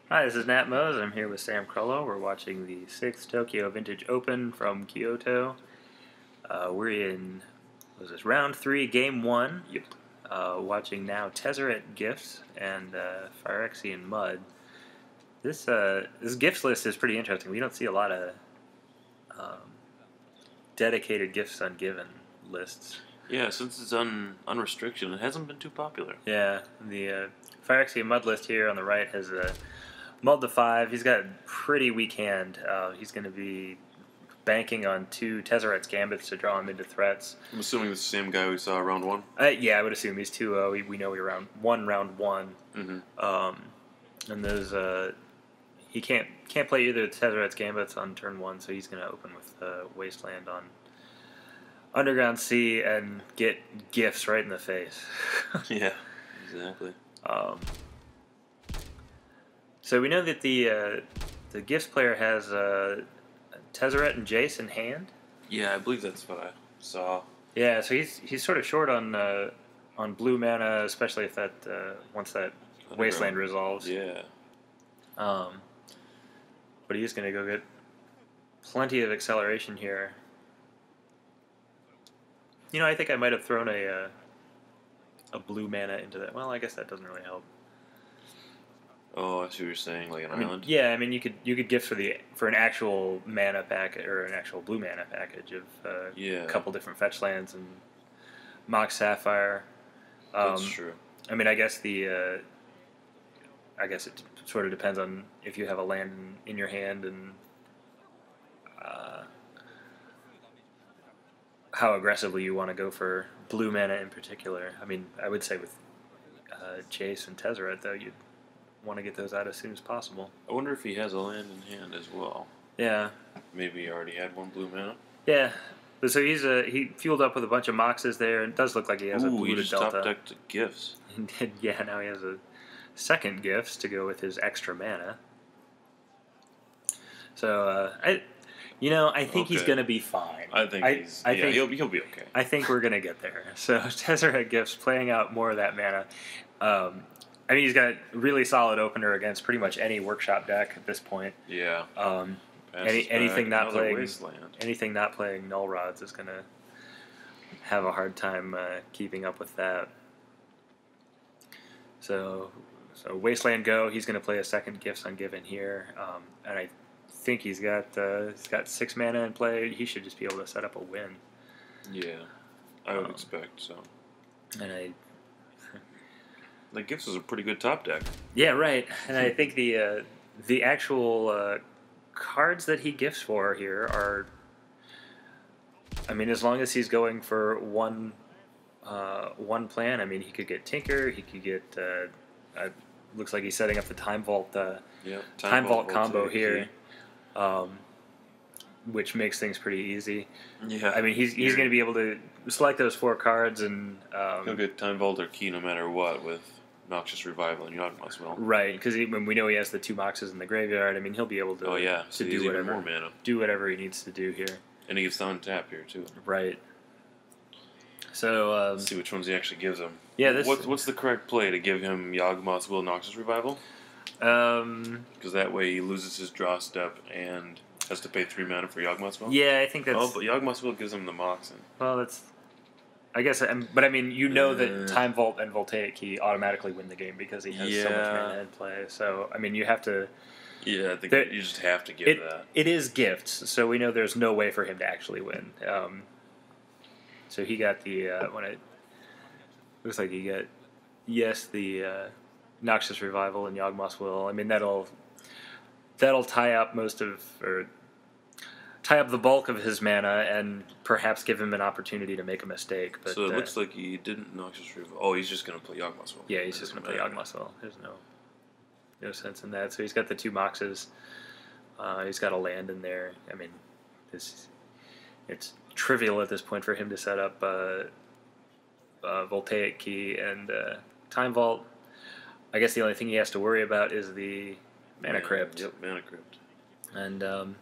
Hi, this is Nat Moes. I'm here with Sam Krohlow. We're watching the 6th Tokyo Vintage Open from Kyoto. We're in, what was this, round 3, game 1. Yep. Watching now Tezzeret Gifts and Phyrexian Mud. This gifts list is pretty interesting. We don't see a lot of dedicated gifts ungiven lists. Yeah, since it's unrestricted, it hasn't been too popular. Yeah, the Phyrexian Mud list here on the right has a Mulled to 5. He's got a pretty weak hand. He's going to be banking on 2 Tezzeret's Gambits to draw him into threats. I'm assuming it's the same guy we saw round 1? Yeah, I would assume he's 2-0. We know we're round 1. Mm-hmm. And those he can't play either Tezzeret's Gambits on turn 1, so he's going to open with Wasteland on Underground Sea and get gifts right in the face. Yeah, exactly. So we know that the gifts player has Tezzeret and Jace in hand. Yeah, I believe that's what I saw. Yeah, so he's sort of short on blue mana, especially if that once that Wasteland resolves. Yeah. But he's going to go get plenty of acceleration here. You know, I think I might have thrown a blue mana into that. Well, I guess that doesn't really help. Oh, I see what you're saying, like an island. Yeah, I mean you could gift for an actual mana package or an actual blue mana package of a couple different fetch lands and Mox Sapphire. That's true. I mean, I guess it sort of depends on if you have a land in your hand and how aggressively you want to go for blue mana in particular. I mean, I would say with Jace and Tezzeret though, you'd want to get those out as soon as possible. I wonder if he has a land in hand as well. Yeah. Maybe he already had 1 blue mana. Yeah. But so he fueled up with a bunch of Moxes there, and it does look like he has a blue he just Delta. top-decked gifts. Yeah, now he has a second gifts to go with his extra mana. So I think he's going to be fine. I think he'll be okay. I think we're going to get there. So Tezzeret Gifts playing out more of that mana. I mean, he's got a really solid opener against pretty much any workshop deck at this point. Yeah. Anything not playing Null Rods is going to have a hard time keeping up with that. So Wasteland go. He's going to play a second Gifts Ungiven here, and I think he's got 6 mana in play. He should just be able to set up a win. Yeah, I would expect so. And the Gifts is a pretty good top deck. Yeah, right. And I think the actual cards that he gifts for here are, I mean, as long as he's going for one plan, I mean, he could get Tinker, he could get, looks like he's setting up the Time Vault, Time Vault combo here, which makes things pretty easy. Yeah. I mean, he's going to be able to select those 4 cards and he'll get Time Vault or Key no matter what with Noxious Revival and Yawgmoth's Will. Right, because when we know he has the 2 Moxes in the graveyard, I mean, he'll be able to do whatever he needs to do here. And he gets to untap here too. Right. So let's see which ones he actually gives him. Yeah, what's the correct play to give him Yawgmoth's Will, Noxious Revival? Because that way he loses his draw step and has to pay 3 mana for Yawgmoth's Will. Yeah, I think that's. Oh, but Yawgmoth's Will gives him the Moxen. Well, that's. I guess, but I mean, you know that Time Vault and Voltaic Key automatically win the game because he has so much mana in play. So, I mean, you have to. Yeah, I think you just have to give that. It is gifts, so we know there's no way for him to actually win. So he got the looks like he got the Noxious Revival and Yawgmoth's Will. I mean, that'll tie up tie up the bulk of his mana and perhaps give him an opportunity to make a mistake. But, so it looks like he didn't Noxious Revival. Oh, he's just going to play Yawgmoth's Will. Yeah, he's just going to play Yawgmoth's Will. There's no sense in that. So he's got the 2 Moxes. He's got a land in there. I mean, it's trivial at this point for him to set up Voltaic Key and Time Vault. I guess the only thing he has to worry about is the Mana Crypt. Yep, Mana Crypt. And